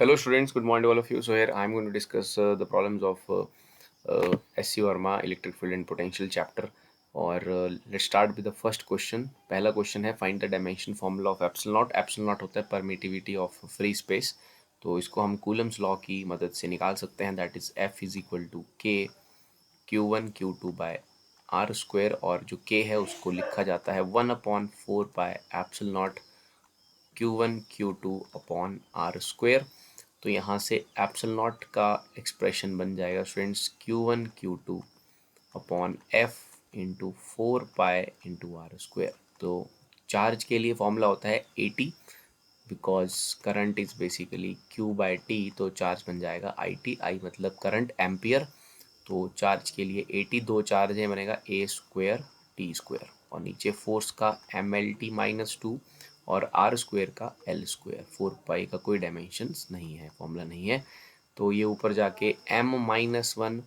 Hello students, good morning to all of you. So here I am going to discuss the problems of SC Verma electric field and potential chapter. और let's start with the first question. पहला question है find the dimension formula of epsilon not. Epsilon not होता है permittivity of free space, तो इसको हम Coulomb's law की मदद से निकाल सकते हैं. That is F is equal to K Q1 Q2 bye are square, और जो K है उसको लिखा जाता है 1/4 by epsilon not Q1 Q2/r². तो यहाँ से एप्सिलॉन नॉट का एक्सप्रेशन बन जाएगा students Q1 Q2/f into 4 pi into r². तो चार्ज के लिए फॉर्मूला होता है AT, because current is basically Q/T, तो चार्ज बन जाएगा IT. I मतलब करंट एम्पियर. तो चार्ज के लिए AT, दो चार्ज है, बनेगा A²T², और नीचे फोर्स का MLT-2 और r² का L². 4 पाई का कोई डायमेंशंस नहीं है, फॉर्मूला नहीं है. तो ये ऊपर जाके M-1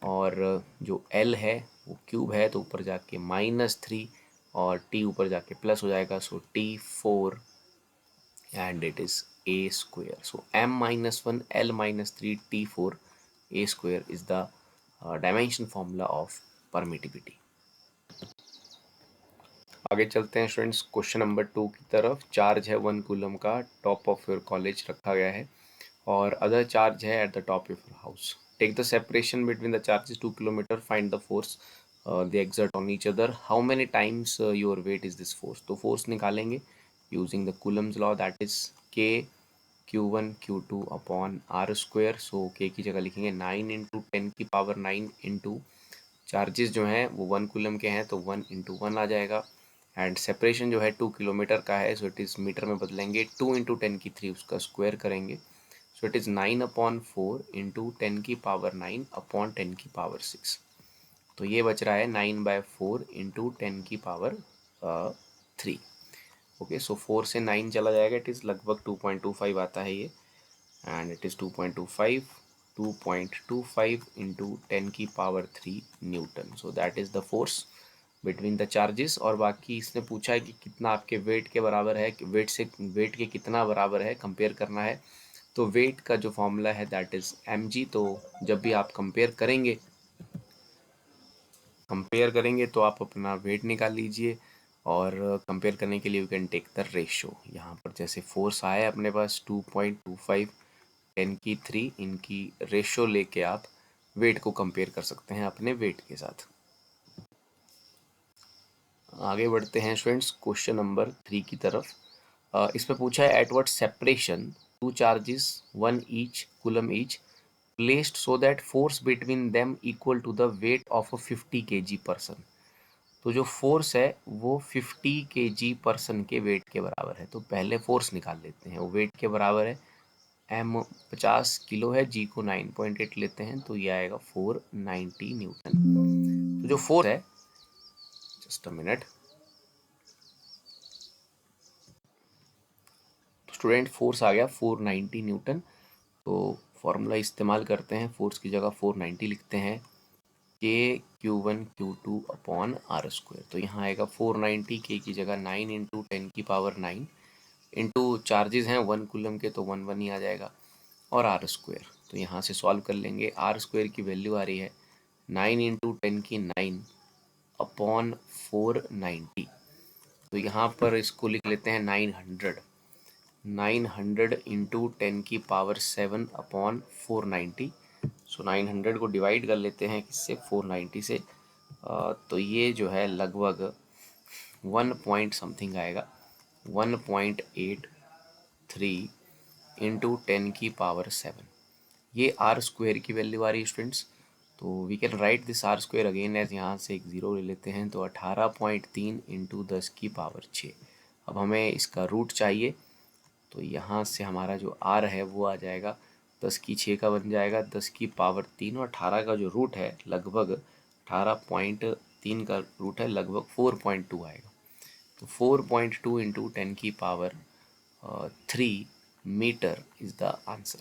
और जो L है वो क्यूब है, तो ऊपर जाके -3 और T ऊपर जाके प्लस हो जाएगा. सो T4 and it is A². So M-1 L-3 T4 A² is the dimension formula of permittivity. आगे चलते हैं स्टूडेंट्स क्वेश्चन नंबर 2 की तरफ. चार्ज है 1 कूलम का, टॉप ऑफ योर कॉलेज रखा गया है, और अदर चार्ज है at the top of your house. Take the separation between the charges 2 kilometre. Find the force they exert on each other. How many times your weight is this force. तो force निकालेंगे using the Coulomb's law, that is K Q1 Q2/r². So K की जगह लिखेंगे 9 into 10⁹ into charges जो हैं वो 1 coulomb के हैं, तो 1 इंटू 1 आ जाएगा. एंड सेपरेशन जो है 2 किलोमीटर का है, सो इट इज़ मीटर में बदलेंगे. 2 इंटू 10⁵ उसका स्क्वायर करेंगे, सो इट इज़ 9/4 इंटू 10⁻9/10⁶. तो ये बच रहा है 9/4 इंटू 10⁻3. ओके, सो 4 से 9 चला जाएगा, इट इज़ लगभग 2.25 आता है ये. And it is 2.25 into 10⁻3 Newton. So that is the force between the charges. और बाकी इसने पूछा है कि कितना आपके वेट के बराबर है, वेट के कितना बराबर है, कंपेयर करना है. तो वेट का जो फॉर्मूला है दैट इज़ mg. तो जब भी आप कंपेयर करेंगे तो आप अपना वेट निकाल लीजिए, और कंपेयर करने के लिए you can take the ratio. यहाँ पर जैसे फोर्स आया अपने पास 2.25 10⁻3, इनकी रेशो लेके आप वेट को कंपेयर कर सकते हैं अपने वेट के साथ. आगे बढ़ते हैं स्टूडेंट्स क्वेश्चन नंबर 3 की तरफ. इसमें पूछा है at what separation 2 charges 1 each coulomb each placed so that force between them equal to the weight of a 50 kg person. तो जो फोर्स है वो 50 kg पर्सन के वेट के बराबर है. तो पहले फोर्स निकाल लेते हैं. वो वेट के बराबर है, M 50 किलो है, G को 9.8 लेते हैं, तो ये आएगा 490 न्यूटन. तो जो फोर्स है, just a minute student, force आ गया 490 न्यूटन. तो फॉर्मूला इस्तेमाल करते हैं, फोर्स की जगह 490 लिखते हैं, K Q1 Q2/r². तो यहाँ आएगा 490, K की जगह 9 इंटू 10⁹9 इंटू चार्जेस हैं 1 कूलम के, तो 1 1 ही आ जाएगा, और r². तो यहाँ से सॉल्व कर लेंगे. r² की वैल्यू आ रही है 9 इंटू 10⁻9/490. तो यहाँ पर इसको लिख लेते हैं 900 इंटू 10⁻7/490. सो 900 को डिवाइड कर लेते हैं किससे, 490 से. तो ये जो है लगभग 1 पॉइंट समथिंग आएगा, 1.83 इंटू 10⁻7. ये r² की वैल्यू आ रही है स्टूडेंट्स. तो we can write this r² again as, यहाँ से एक ज़ीरो ले लेते हैं, तो 18.3 इंटू 10⁻6. अब हमें इसका रूट चाहिए, तो यहाँ से हमारा जो r है वो आ जाएगा 10⁶ का बन जाएगा 10⁻3, और 18 का जो रूट है लगभग 18.3 का रूट है लगभग 4.2 आएगा. तो 4.2 into 10⁻3 metre is the answer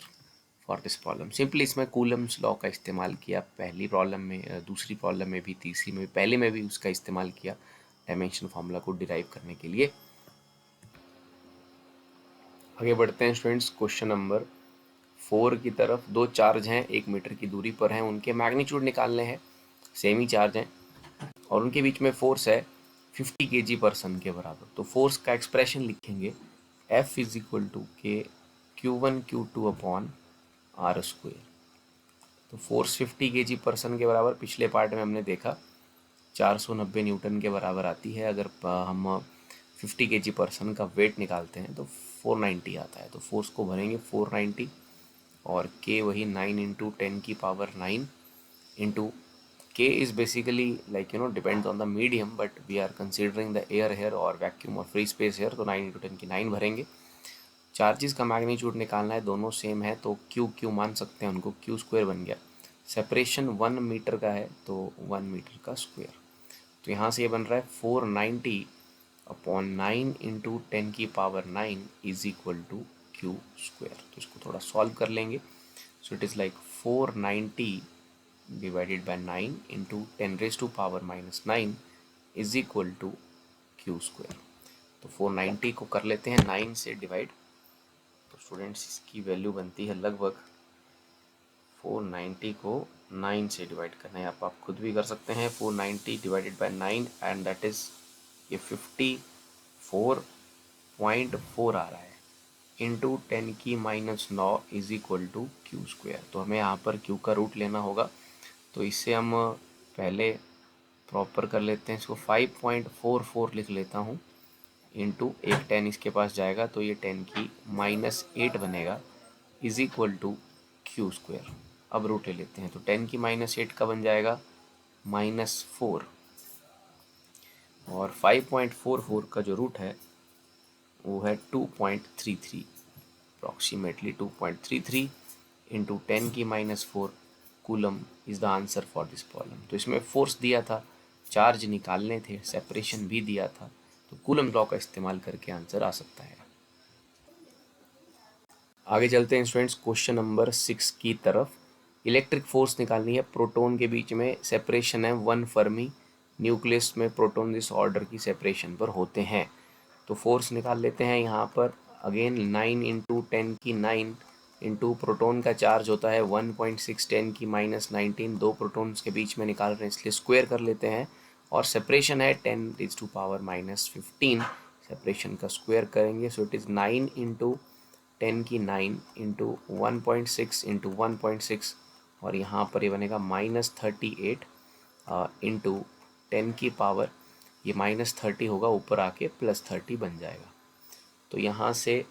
for this problem. Simply इसमें कूलम्स लॉ का इस्तेमाल किया, पहली प्रॉब्लम में, दूसरी प्रॉब्लम में भी, तीसरी में भी, पहले में भी उसका इस्तेमाल किया डायमेंशन फार्मूला को डिराइव करने के लिए. आगे बढ़ते हैं स्टूडेंट्स क्वेश्चन नंबर 4 की तरफ दो चार्ज हैं 1 मीटर की दूरी पर हैं, उनके मैग्नीट्यूड निकालने हैं, सेम ही चार्ज हैं और उनके बीच में फोर्स है 50 kg/s के बराबर। तो फोर्स का एक्सप्रेशन लिखेंगे F is equal to K Q1 Q2 upon R square. तो फोर्स 50 kg/s के बराबर पिछले पार्ट में हमने देखा 490 न्यूटन के बराबर आती है। अगर हम 50 kg/s का वेट निकालते हैं तो 490 आता है। तो फोर्स को भरेंगे 490 और k वही 9 into 10⁻⁹ into k is basically like depends on the medium, but we are considering the air here और vacuum और free space here, तो 9 इंटू 10 की 9 भरेंगे। चार्जेस का मैग्नीट्यूड निकालना है, दोनों सेम है तो क्यू मान सकते हैं उनको, क्यू स्क्वायर बन गया। सेपरेशन 1 मीटर का है तो 1 मीटर का स्क्वायर। तो यहाँ से ये बन रहा है 490 upon 9 into 10⁻⁹ is equal to Q square. तो इसको थोड़ा सॉल्व कर लेंगे। So it is like 490 divided by 9 into 10⁻⁻9 is equal to Q square. तो 490 को कर लेते हैं 9 से डिवाइड। तो स्टूडेंट्स इसकी वैल्यू बनती है लगभग 490 को 9 से डिवाइड करना है, आप खुद भी कर सकते हैं। 490 divided by 9 and that is ये 54.4 आ रहा है into 10⁻⁹ is equal to Q square. तो हमें यहाँ पर क्यू का रूट लेना होगा, तो इससे हम पहले प्रॉपर कर लेते हैं। इसको 5.44 लिख लेता हूँ इंटू एक 10 इसके पास जाएगा तो ये 10⁻8 बनेगा is equal to Q square. अब रूट ले लेते हैं तो 10⁻8 का बन जाएगा -4 और 5.44 का जो रूट है वो है 2.33, approximately 2.33 into 10⁻4 coulomb is the answer for this problem. तो इसमें फोर्स दिया था, चार्ज निकालने थे, सेपरेशन भी दिया था, तो कूलम लॉ का इस्तेमाल करके आंसर आ सकता है। आगे चलते हैं स्टूडेंट्स क्वेश्चन नंबर 6 की तरफ। इलेक्ट्रिक फोर्स निकालनी है, प्रोटॉन के बीच में सेपरेशन है 1 फर्मी, न्यूक्लियस में प्रोटॉन इस ऑर्डर की सेपरेशन पर होते हैं। तो फोर्स निकाल लेते हैं यहाँ पर। अगेन 9 इंटू 10⁹ इंटू प्रोटॉन का चार्ज होता है 1.6 10⁻19, दो प्रोटॉन्स के बीच में निकाल रहे हैं इसलिए स्क्वायर कर लेते हैं। और सेपरेशन है 10⁻⁻15, सेपरेशन का स्क्वायर करेंगे so it is 9 into 10⁹ into 1.6 into 1.6 और यहाँ पर ये बनेगा -38 इंटू 10 की पावर, ये -30 होगा ऊपर आके +30 बन जाएगा। तो यहाँ से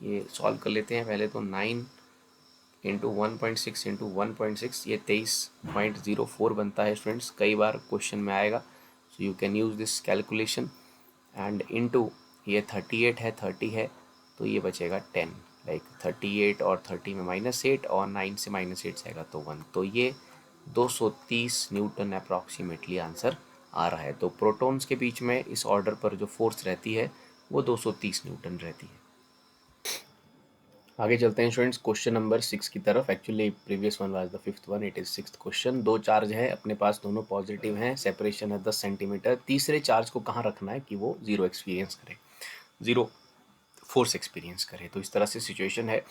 ये सॉल्व कर लेते हैं। पहले तो 9 इंटू 1.6 इंटू 1.6 ये 23.04 बनता है स्टूडेंट्स, कई बार क्वेश्चन में आएगा, so you can use this calculation. And into ये 38 है, 30 है तो ये बचेगा 10, लाइक 38 और 30 में -8 और 9 से -8 जाएगा तो 1, तो ये 230 न्यूटन अप्रॉक्सीमेटली आंसर आ रहा है। तो प्रोटॉन्स के बीच में इस ऑर्डर पर जो फोर्स रहती है वो 230 न्यूटन रहती है। आगे चलते हैं स्टूडेंट्स क्वेश्चन नंबर 6 की तरफ। Actually previous one was the 5th one, it is 6th question. दो चार्ज है अपने पास, दोनों पॉजिटिव हैं, सेपरेशन है 10 सेंटीमीटर। तीसरे चार्ज को कहाँ रखना है कि वो जीरो एक्सपीरियंस करे, जीरो फोर्स एक्सपीरियंस करे। तो इस तरह से सिचुएशन है।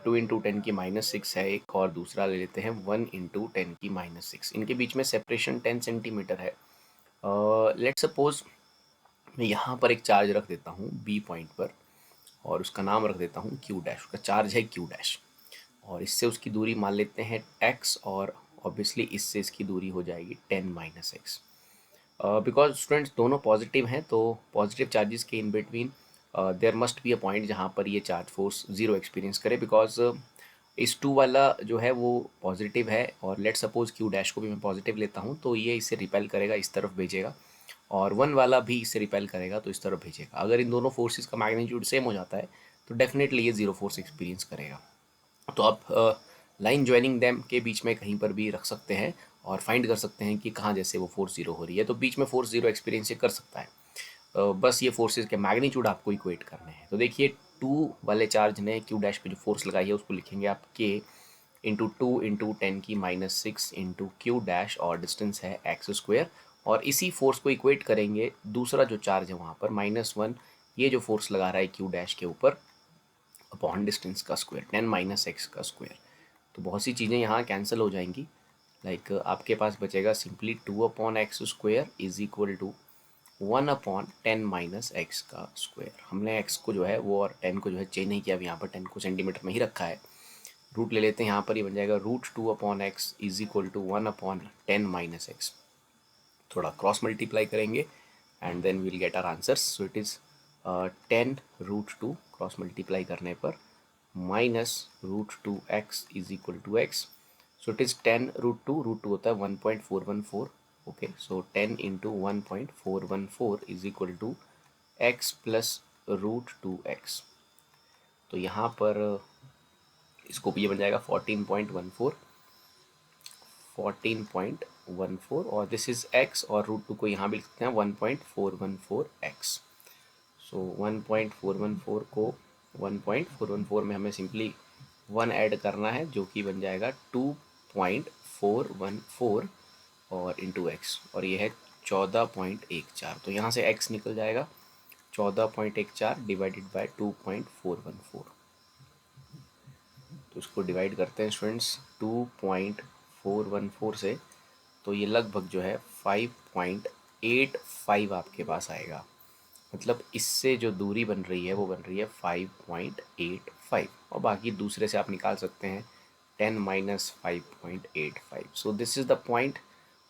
2 इंटू 10⁻6 है एक, और दूसरा ले लेते हैं 1 इंटू 10⁻6। इनके बीच में सेपरेशन 10 सेंटीमीटर है। लेट सपोज मैं यहाँ पर एक चार्ज रख देता हूँ बी पॉइंट पर और उसका नाम रख देता हूँ क्यू डैश, उसका चार्ज है क्यू डैश, और इससे उसकी दूरी मान लेते हैं x, और ऑब्वियसली इससे इसकी दूरी हो जाएगी 10⁻x। बिकॉज स्टूडेंट्स दोनों पॉजिटिव हैं तो पॉजिटिव चार्जेस के in between their must be a point जहाँ पर ये चार्ज फोर्स जीरो एक्सपीरियंस करे, बिकॉज इस 2 वाला जो है वो पॉजिटिव है और लेट सपोज क्यू डैश को भी मैं पॉजिटिव लेता हूँ तो ये इसे रिपेल करेगा, इस तरफ भेजेगा, और 1 वाला भी इसे रिपेल करेगा तो इस तरफ भेजेगा। अगर इन दोनों फोर्सेस का मैग्नीट्यूड सेम हो जाता है तो डेफिनेटली ये जीरो फोर्स एक्सपीरियंस करेगा। तो आप लाइन ज्वाइनिंग दैम के बीच में कहीं पर भी रख सकते हैं और फाइंड कर सकते हैं कि कहाँ जैसे वो फोर्स जीरो हो रही है, तो बीच में फोर्स जीरो एक्सपीरियंस ये कर सकता है। बस ये फोर्सेस के मैग्नीट्यूड आपको इक्वेट करने हैं। तो देखिए 2 वाले चार्ज ने क्यू डैश पे जो फोर्स लगाई है उसको लिखेंगे आप k into 2 into 10⁻6 into Q dash, और डिस्टेंस है एक्स स्क्वायर, और इसी फोर्स को इक्वेट करेंगे दूसरा जो चार्ज है वहाँ पर -1, ये जो फोर्स लगा रहा है क्यू डैश के ऊपर अपॉन डिस्टेंस का स्क्वायर, 10 माइनस एक्स का स्क्वायर। तो बहुत सी चीज़ें यहाँ कैंसिल हो जाएंगी। लाइक आपके पास बचेगा simply 2/x² is equal to 1/10 minus x का स्क्वायर। हमने एक्स को जो है वो और 10 को जो है चेंज नहीं किया, अब यहाँ पर 10 को सेंटीमीटर में ही रखा है। रूट ले लेते हैं यहाँ पर, ये बन जाएगा √2/x is equal to 1/10 minus x. थोड़ा क्रॉस मल्टीप्लाई करेंगे and then we'll get our answers. So it is 10√2 cross multiply करने पर minus √2x is equal to x. सो इट इज़ 10√2, √2 होता है 1.414। Okay, so 10 into 1.414 is equal to x plus √2x। तो यहाँ पर इसको ये बन जाएगा 14.14 और दिस इज x, और √2 को यहाँ भी लिखते हैं 1.414x। सो 1.414 को 1.414 में हमें सिंपली 1 ऐड करना है, जो कि बन जाएगा 2.414 और इंटू एक्स, और ये है 14.14। तो यहाँ से x निकल जाएगा 14.14 डिवाइडेड बाय 2.414। तो इसको डिवाइड करते हैं स्टूडेंट्स 2.414 से, तो ये लगभग जो है 5.85 आपके पास आएगा। मतलब इससे जो दूरी बन रही है वो बन रही है 5.85, और बाकी दूसरे से आप निकाल सकते हैं 10 minus 5.85। So this is the point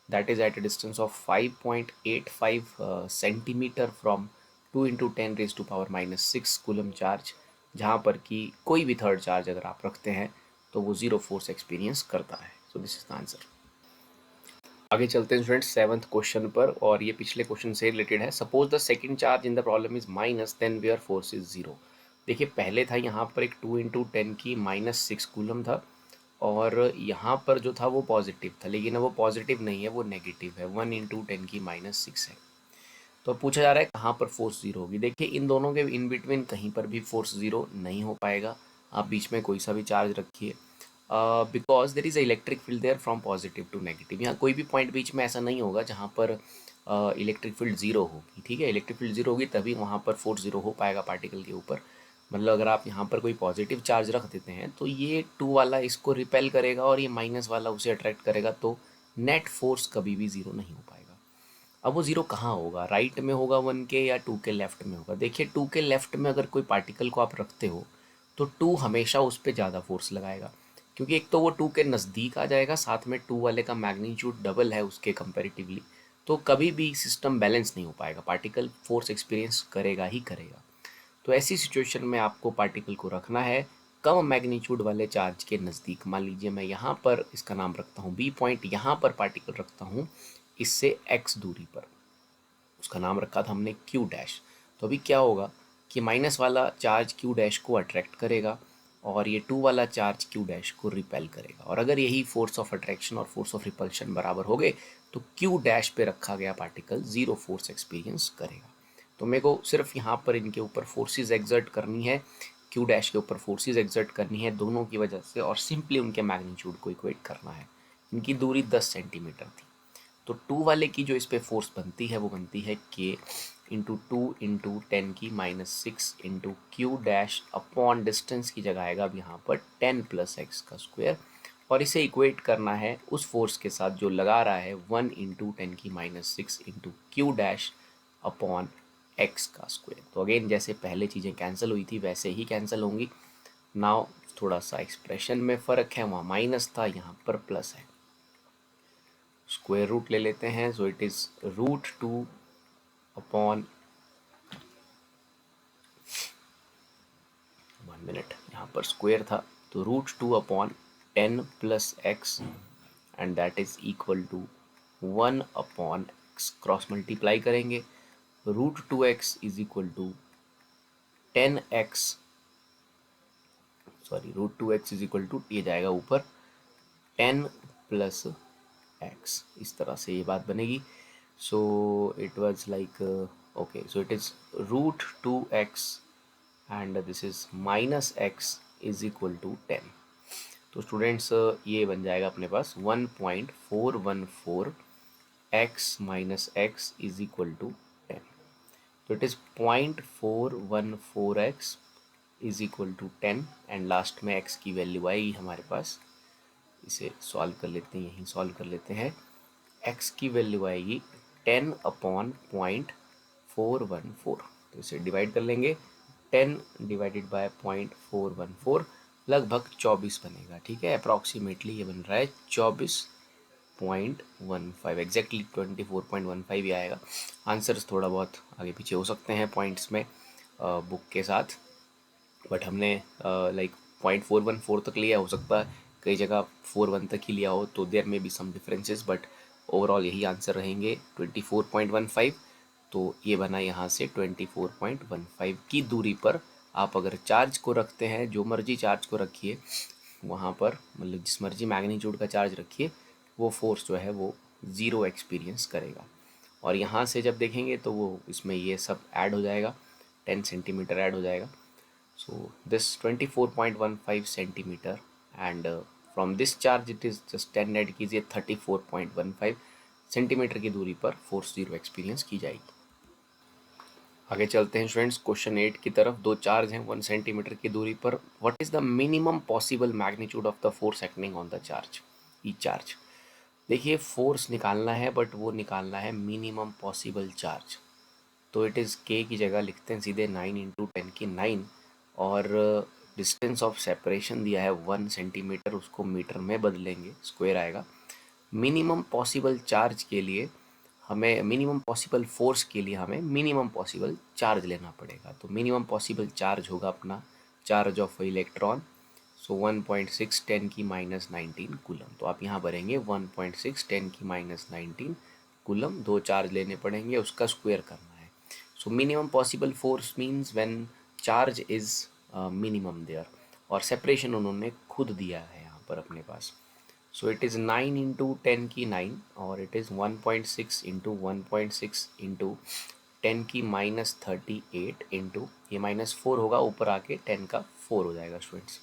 that is at a distance of 5.85 centimetre from 2 into 10 raise to power minus 6 coulomb charge, जहाँ पर कि कोई भी थर्ड चार्ज अगर आप रखते हैं तो वो जीरो फोर्स एक्सपीरियंस करता है। So this is the answer. आगे चलते हैं स्टूडेंट्स सेवंथ क्वेश्चन पर, और ये पिछले क्वेश्चन से रिलेटेड है। Suppose the second charge in the problem is minus, then where force is zero. देखिए पहले था यहाँ पर एक 2 इंटू 10 की माइनस 6 कूलम था, और यहाँ पर जो था वो पॉजिटिव था, लेकिन अब वो पॉजिटिव नहीं है, वो नेगेटिव है, 1 इंटू 10 की माइनस 6 है। तो पूछा जा रहा है कहाँ पर फोर्स जीरो होगी। देखिए इन दोनों के इन बिटवीन कहीं पर भी फोर्स जीरो नहीं हो पाएगा। आप बीच में कोई सा भी चार्ज रखिए, because there is electric field there from positive to negative. यहाँ कोई भी पॉइंट बीच में ऐसा नहीं होगा जहाँ पर इलेक्ट्रिक फील्ड जीरो होगी। ठीक है, इलेक्ट्रिक फील्ड जीरो होगी तभी वहाँ पर फोर्स जीरो हो पाएगा पार्टिकल के ऊपर। मतलब अगर आप यहाँ पर कोई पॉजिटिव चार्ज रख देते हैं तो ये 2 वाला इसको रिपेल करेगा और ये माइनस वाला उसे अट्रैक्ट करेगा, तो नेट फोर्स कभी भी ज़ीरो नहीं हो पाएगा। अब वो ज़ीरो कहाँ होगा, राइट में होगा 1 के या 2 के लेफ्ट में होगा। देखिए 2 के लेफ्ट में अगर कोई पार्टिकल को आप रखते हो तो 2 हमेशा उस पर ज़्यादा फोर्स लगाएगा, क्योंकि एक तो वो 2 के नज़दीक आ जाएगा, साथ में 2 वाले का मैग्नीट्यूड डबल है उसके कंपेरेटिवली। तो कभी भी सिस्टम बैलेंस नहीं हो पाएगा, पार्टिकल फोर्स एक्सपीरियंस करेगा ही करेगा। तो ऐसी सिचुएशन में आपको पार्टिकल को रखना है कम मैग्नीट्यूड वाले चार्ज के नज़दीक। मान लीजिए मैं यहाँ पर इसका नाम रखता हूँ बी पॉइंट, यहाँ पर पार्टिकल रखता हूँ इससे एक्स दूरी पर, उसका नाम रखा था हमने क्यू डैश। तो अभी क्या होगा कि माइनस वाला चार्ज क्यू डैश को अट्रैक्ट करेगा और ये 2 वाला चार्ज क्यू डैश को रिपेल करेगा, और अगर यही फोर्स ऑफ अट्रैक्शन और फोर्स ऑफ रिपल्शन बराबर हो गए तो क्यू डैश पे रखा गया पार्टिकल ज़ीरो फोर्स एक्सपीरियंस करेगा। तो मेरे को सिर्फ यहाँ पर इनके ऊपर फोर्सेस एक्सर्ट करनी है, क्यू डैश के ऊपर फोर्सेस एक्सर्ट करनी है दोनों की वजह से, और सिंपली उनके मैग्नीट्यूड को इक्वेट करना है। इनकी दूरी 10 सेंटीमीटर थी, तो 2 वाले की जो इस पे फोर्स बनती है वो बनती है k इंटू 2 इंटू 10 की minus 6 into Q dash upon distance की जगह आएगा अब यहाँ पर 10 प्लस एक्स का स्क्वायर, और इसे इक्वेट करना है उस फोर्स के साथ जो लगा रहा है 1 इंटू 10 की minus 6 into Q dash upon x का स्क्वायर। तो अगेन जैसे पहले चीज़ें कैंसिल हुई थी वैसे ही कैंसिल होंगी। नाउ थोड़ा सा एक्सप्रेशन में फ़र्क है, वहाँ माइनस था यहाँ पर प्लस है। स्क्वायर रूट ले लेते हैं, so it is √2 upon 1 minute, यहाँ पर स्क्वायर था तो √2 upon 10 plus x and that is equal to 1 upon x. Cross multiply करेंगे, √2x is equal to 10x, sorry √2x is equal to ये जाएगा ऊपर 10 प्लस एक्स, इस तरह से ये बात बनेगी। So it was like okay, so it is √2x and this is minus x is equal to 10। तो स्टूडेंट्स ये बन जाएगा अपने पास 1.414 x minus x is equal to 10। तो it is 0.414 x is equal to 10 and last में x की value आएगी हमारे पास। इसे सॉल्व कर लेते हैं, यहीं सॉल्व कर लेते हैं। x की वैल्यू आएगी 10/0.414, तो इसे डिवाइड कर लेंगे। 10 डिवाइडेड बाय 0.414 लगभग 24 बनेगा, ठीक है। अप्रॉक्सीमेटली ये बन रहा है 24.15, एग्जैक्टली 24.15 ही आएगा। आंसर्स थोड़ा बहुत आगे पीछे हो सकते हैं पॉइंट्स में बुक के साथ, बट हमने लाइक 0.414 तक लिया, हो सकता है कई जगह 41 तक ही लिया हो, तो there may be some differences, but overall यही आंसर रहेंगे 24.15। तो ये बना यहाँ से 24.15 की दूरी पर आप अगर चार्ज को रखते हैं, जो मर्जी चार्ज को रखिए वहाँ पर, मतलब जिस मर्जी मैग्नीट्यूड का चार्ज रखिए, वो फोर्स जो है वो ज़ीरो एक्सपीरियंस करेगा। और यहाँ से जब देखेंगे तो वो इसमें ये सब ऐड हो जाएगा, 10 सेंटीमीटर ऐड हो जाएगा। So this 24.15 centimeter, and from this charge it is just 10 add कीजिए 34.15 सेंटीमीटर की दूरी पर फोर्स जीरो एक्सपीरियंस की जाएगी। आगे चलते हैं स्टूडेंट्स क्वेश्चन 8 की तरफ। दो चार्ज हैं 1 सेंटीमीटर की दूरी पर। What is the minimum possible magnitude of the force acting on the charge, each charge. देखिए फोर्स निकालना है, बट वो निकालना है मिनिमम पॉसिबल चार्ज, तो इट इज़ के की जगह लिखते हैं सीधे 9 × 10⁹, और डिस्टेंस ऑफ सेपरेशन दिया है 1 सेंटीमीटर, उसको मीटर में बदलेंगे, स्क्वायर आएगा। मिनिमम पॉसिबल चार्ज के लिए हमें, मिनिमम पॉसिबल फोर्स के लिए हमें मिनिमम पॉसिबल चार्ज लेना पड़ेगा। तो मिनिमम पॉसिबल चार्ज होगा अपना charge of electron, so 1.6 10⁻19 coulomb. तो आप यहाँ भरेंगे 1.6 10⁻19 कूलम, दो चार्ज लेने पड़ेंगे, उसका स्क्वायर करना है। So minimum possible force means when charge is minimum there, और सेपरेशन उन्होंने खुद दिया है यहाँ पर अपने पास। सो इट इज़ 9 × 10⁹, और इट इज़ 1.6 × 1.6 × 10⁻38 इंटू, ये -4 होगा ऊपर आके 10 का 4 हो जाएगा स्टूडेंट्स।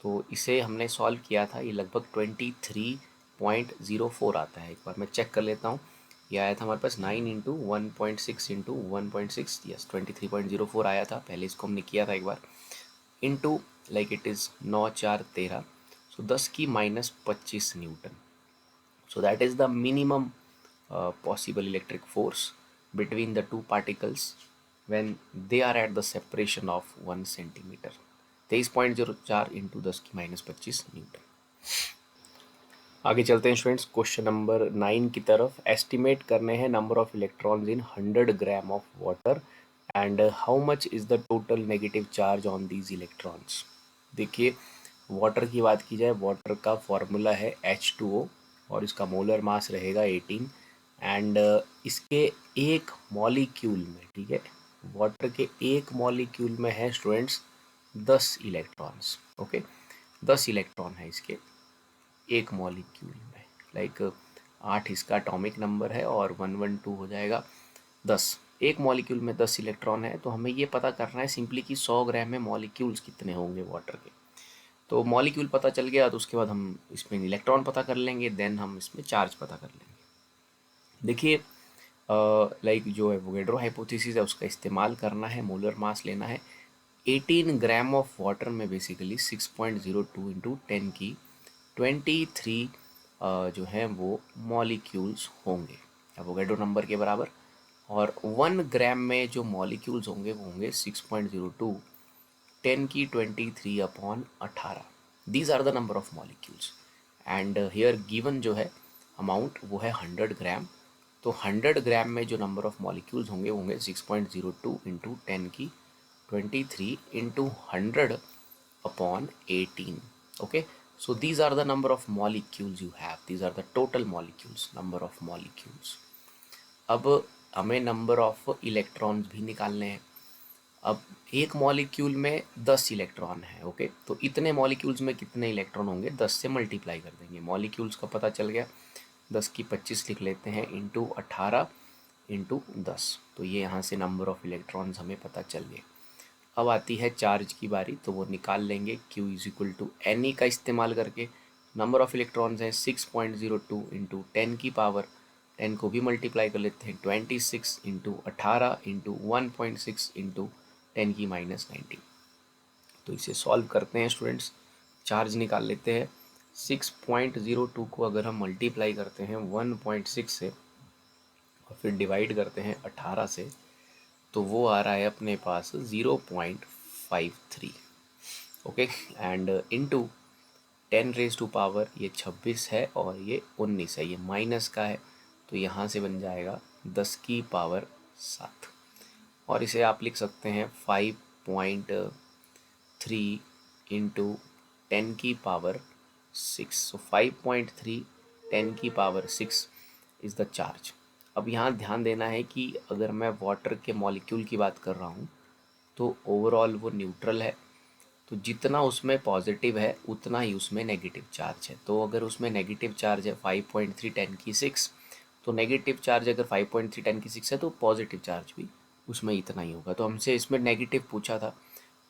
तो इसे हमने सॉल्व किया था, ये लगभग 23.04 आता है। एक बार मैं चेक कर लेता हूँ, ये आया था हमारे पास 9 × 1.6 × 1.6, यस 23.04 आया था। पहले इसको हमने किया था एक बार, into like it is 9 4 13, so 10⁻25 newton. So that is the minimum possible electric force between the two particles when they are at the separation of 1 centimeter. 23.04 into 10⁻25 Newton. आगे चलते हैं स्टूडेंट्स क्वेश्चन नंबर 9 की तरफ। Estimate करने हैं number of electrons in 100 gram of water and how much is the total negative charge on these electrons. देखिए water की बात की जाए, वाटर का फॉर्मूला है H2O, और इसका मोलर मास रहेगा 18, एंड इसके एक मॉलिक्यूल में, ठीक है, वाटर के एक मॉलिक्यूल में है स्टूडेंट्स 10 इलेक्ट्रॉन्स। ओके, 10 इलेक्ट्रॉन है इसके एक मॉलिक्यूल में, लाइक 8 इसका एटॉमिक नंबर है और 112 हो जाएगा 10। एक मॉलिक्यूल में 10 इलेक्ट्रॉन है, तो हमें ये पता करना है सिंपली कि 100 ग्राम में मॉलिक्यूल्स कितने होंगे वाटर के। तो मॉलिक्यूल पता चल गया, तो उसके बाद हम इसमें इलेक्ट्रॉन पता कर लेंगे, देन हम इसमें चार्ज पता कर लेंगे। देखिए लाइक जो एवोगैड्रो हाइपोथेसिस है उसका इस्तेमाल करना है, मोलर मास लेना है। 18 ग्राम ऑफ वाटर में बेसिकली 6.02 इंटू 10 की 23 जो है वो मॉलिक्यूल्स होंगे एवोगैड्रो नंबर के बराबर, और 1 ग्राम में जो मॉलिक्यूल्स होंगे वो होंगे 6.02 10 की 23/18। These are the number of molecules, and here given जो है अमाउंट वो है 100 ग्राम। तो 100 ग्राम में जो नंबर ऑफ मॉलिक्यूल्स होंगे वो होंगे 6.02 इंटू 10 की 23 into 100/18। Okay, so these are the number of molecules you have, these are the total molecules, number of molecules। अब हमें नंबर ऑफ इलेक्ट्रॉन्स भी निकालने हैं। अब एक मॉलिक्यूल में 10 इलेक्ट्रॉन है, ओके, तो इतने मॉलिक्यूल्स में कितने इलेक्ट्रॉन होंगे, 10 से मल्टीप्लाई कर देंगे। मॉलिक्यूल्स का पता चल गया, 10 की 25 लिख लेते हैं इंटू 18 इंटू 10, तो ये यहाँ से नंबर ऑफ इलेक्ट्रॉन्स हमें पता चल गए। अब आती है चार्ज की बारी, तो वो निकाल लेंगे Q is equal to NE का इस्तेमाल करके। नंबर ऑफ इलेक्ट्रॉन्स हैं 6.02 इंटू 10 की पावर 10 को भी मल्टीप्लाई कर लेते हैं 26 इंटू 18 इंटू 1.6 इंटू 10 की -19। तो इसे सॉल्व करते हैं स्टूडेंट्स, चार्ज निकाल लेते हैं। 6.02 को अगर हम मल्टीप्लाई करते हैं 1.6 से और फिर डिवाइड करते हैं 18 से, तो वो आ रहा है अपने पास 0.53। Okay, and into 10 raise to power, ये 26 है और ये 19 है, ये माइनस का है, तो यहाँ से बन जाएगा 10 की पावर 7। और इसे आप लिख सकते हैं 5.3 इंटू 10 की पावर 6। सो 5.3 10 की पावर 6 इज़ द चार्ज। अब यहाँ ध्यान देना है कि अगर मैं वाटर के मॉलिक्यूल की बात कर रहा हूँ तो ओवरऑल वो न्यूट्रल है, तो जितना उसमें पॉजिटिव है उतना ही उसमें नेगेटिव चार्ज है। तो अगर उसमें नेगेटिव चार्ज है 5.3 10 की 6, तो नेगेटिव चार्ज अगर 5.3 10 की 6 है तो पॉजिटिव चार्ज भी उसमें इतना ही होगा। तो हमसे इसमें नेगेटिव पूछा था,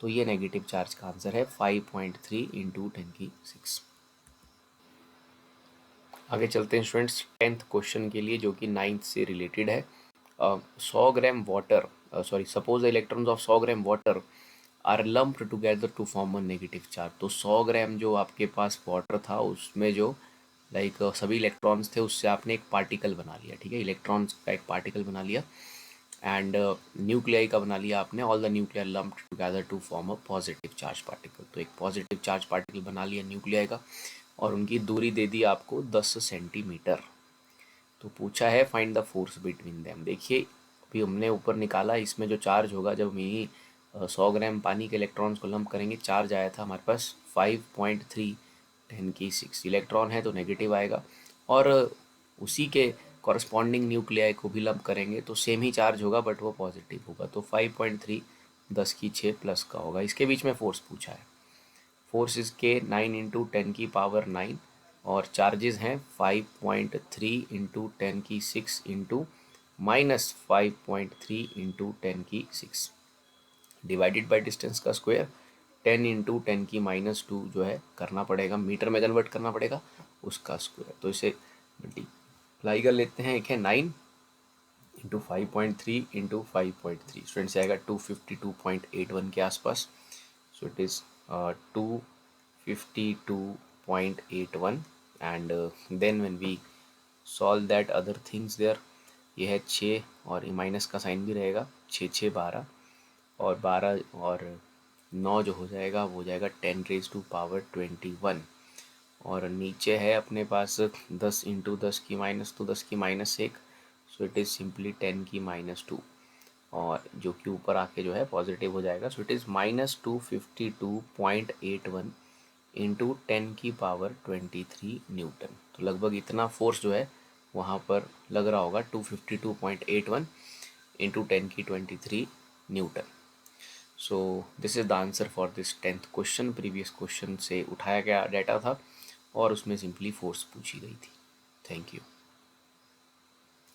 तो ये नेगेटिव चार्ज का आंसर है 5.3 इंटू 10 की 6। आगे चलते हैं स्टूडेंट्स 10th क्वेश्चन के लिए, जो कि 9th से रिलेटेड है। 100 gram water, suppose the electrons of 100 gram water are lumped together to form a negative charge. तो 100 ग्राम जो आपके पास वाटर था उसमें जो सभी इलेक्ट्रॉन्स थे उससे आपने एक पार्टिकल बना लिया, ठीक है, इलेक्ट्रॉन्स का एक पार्टिकल बना लिया, एंड न्यूक्लियाई का बना लिया आपने, all the nuclear lumped together to form a positive charge particle. तो एक पॉजिटिव चार्ज पार्टिकल बना लिया न्यूक्लियाई का, और उनकी दूरी दे दी आपको 10 सेंटीमीटर। तो पूछा है find the force between them. देखिए अभी हमने ऊपर निकाला, इसमें जो चार्ज होगा जब हम यही 100 ग्राम पानी के इलेक्ट्रॉन्स को लंप करेंगे, चार्ज आया था हमारे पास 5.3 10 की 6 इलेक्ट्रॉन है तो नेगेटिव आएगा, और उसी के कॉरस्पॉन्डिंग न्यूक्लियाई को भी लंप करेंगे तो सेम ही चार्ज होगा बट वो पॉजिटिव होगा। तो 5.3 10 की 6 प्लस का होगा। इसके बीच में फोर्स पूछा है, फोर्स इसके 9 इंटू 10 की पावर 9, और चार्जेस हैं 5.3 इंटू 10 की 6 इंटू -5.3 इंटू 10 की 6 डिवाइडेड बाई डिस्टेंस का स्क्वायर, 10 इंटू 10 की -2 जो है करना पड़ेगा, मीटर में कन्वर्ट करना पड़ेगा, उसका स्क्वायर। तो इसे मल्टीप्लाई कर लेते हैं। एक है 9 इंटू 5.3 इंटू 5.3, स्टूडेंट से आएगा 252.81 के आसपास। So it is 252.81, and then when we solve that other things there, ये है 6 और माइनस का साइन भी रहेगा, 6 6 12, और 12 और 9 जो हो जाएगा वो हो जाएगा 10 रेज़ टू पावर 21, और नीचे है अपने पास 10 इंटू 10 की -2 10 की -1, सो इट इज़ सिंपली 10 की -2, और जो कि ऊपर आके जो है पॉजिटिव हो जाएगा। सो इट इज़ -252.81 इंटू 10 की पावर 23 न्यूटन। तो लगभग इतना फोर्स जो है वहाँ पर लग रहा होगा, 252.81 इंटू 10 की 23 Newton. So this is the answer for this 10th question. Previous question से उठाया गया डाटा था और उसमें सिंपली फोर्स पूछी गई थी। Thank you.